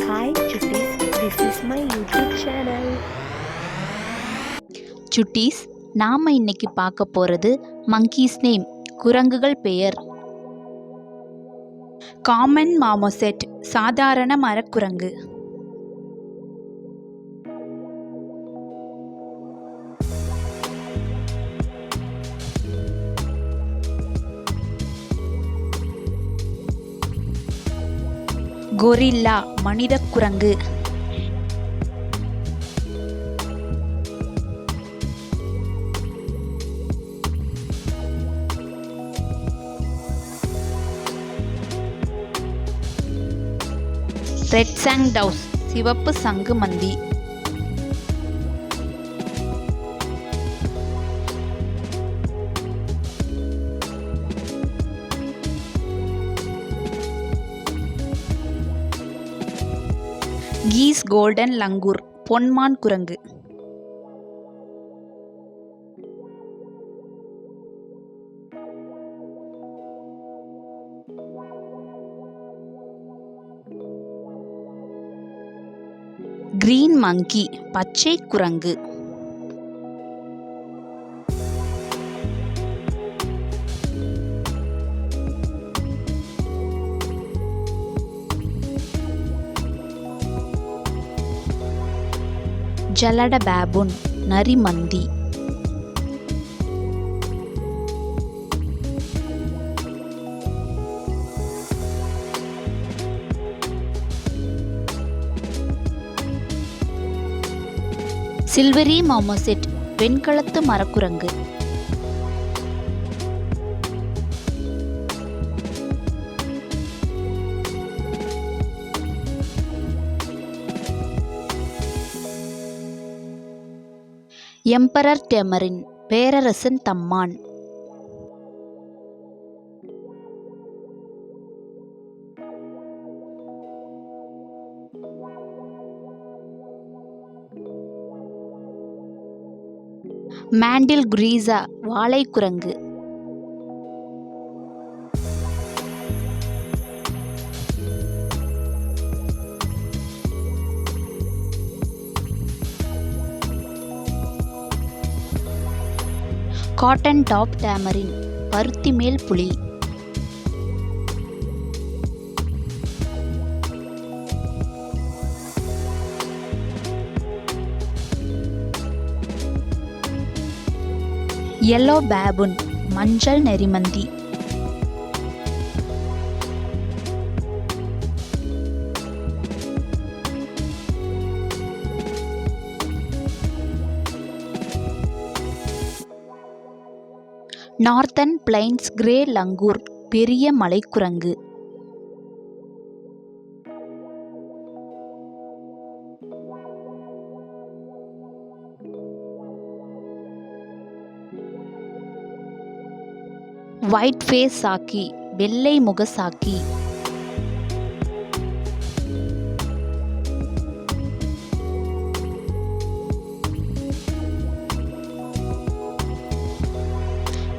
Hi Chuttis, this is my YouTube channel. சுட்டீஸ், நாம இன்னைக்கு பார்க்க போறது மங்கீஸ் நேம், குரங்குகள் பெயர். காமன் மாமோசெட், சாதாரண மரக்குரங்கு. கொரில்லா, மனித குரங்கு. ரெட் சாங் டவுஸ், சிவப்பு சங்கு மந்தி. கீஸ் கோல்டன் லங்கூர், பொன்மான் குரங்கு. கிரீன் மங்கி, பச்சை குரங்கு. ஜலட பேபூன், நரிமந்தி. சில்வரி மாமோசெட், வெண்கலத்து மரக்குரங்கு. எம்பரர் டெமரின், பேரரசன் தம்மான். மாண்டில் குரீசா, வாழை குரங்கு. காட்டன் டாப் டேமரின், பருத்தி மேல் புலி. yellow baboon, மஞ்சள் நெறிமந்தி. நார்த்தன் பிளைன்ஸ் கிரே லங்கூர், பெரிய மலைக்குரங்கு. ஒயிட் ஃபேஸ் சாக்கி, வெள்ளை முக சாக்கி.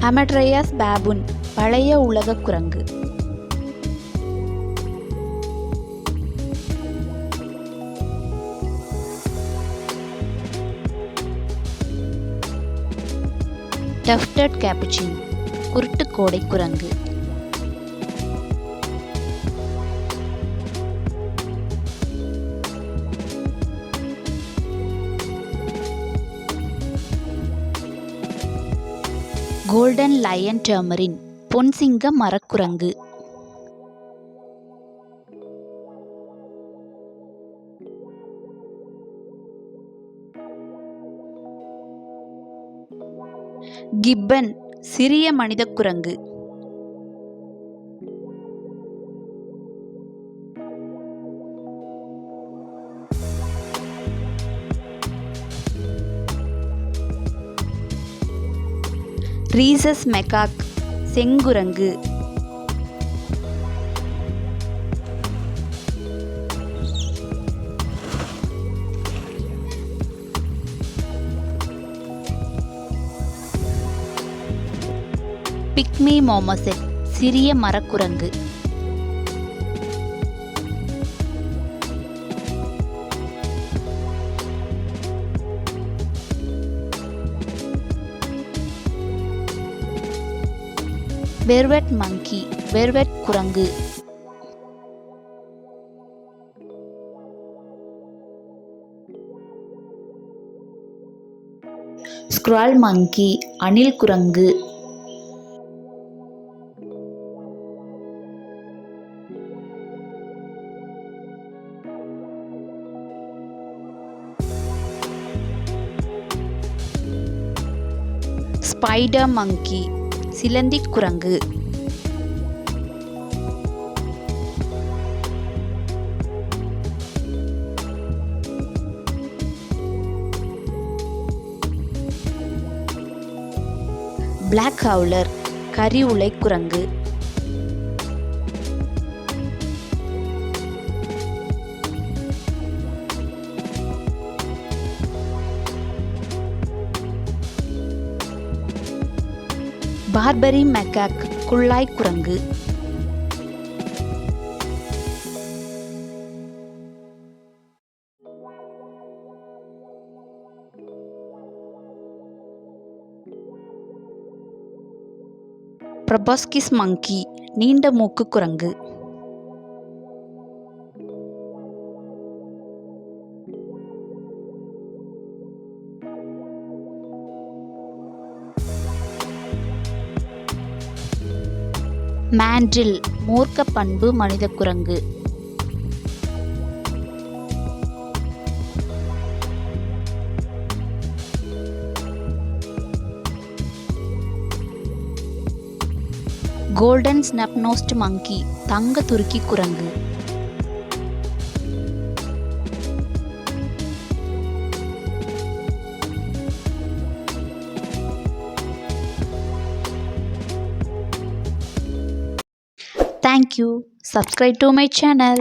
அமட்ரையஸ் பேபூன், பழைய உலக குரங்கு. டஃப்டட் கேப்புச்சின், குருட்டு கோடை குரங்கு. கோல்டன் லயன் டெமரின், பொன்சிங்க மரக்குரங்கு. கிப்பன், சிறிய மனித குரங்கு. ரீசஸ் மெகாக், செங்குரங்கு. பிக்மி மாமோசெட், சிறிய மரக்குரங்கு. வெர்வெட் மங்கி வெர்வெட் குரங்கு. ஸ்க்ரால் மங்கி அணில் குரங்கு. ஸ்பைடர் மங்கி சிலந்தி குரங்கு. பிளாக் ஹவுலர் கரி உலை குரங்கு. பார்பரி மெக்காக் குள்ளாய் குரங்கு. ப்ரொபஸ்கிஸ் மங்கி நீண்ட மூக்கு குரங்கு. மாண்டில் மூர்க்க பண்பு மனித குரங்கு. கோல்டன் ஸ்னப்நோஸ்ட் மங்கி தங்க துருக்கி குரங்கு. Thank you. Subscribe to my channel.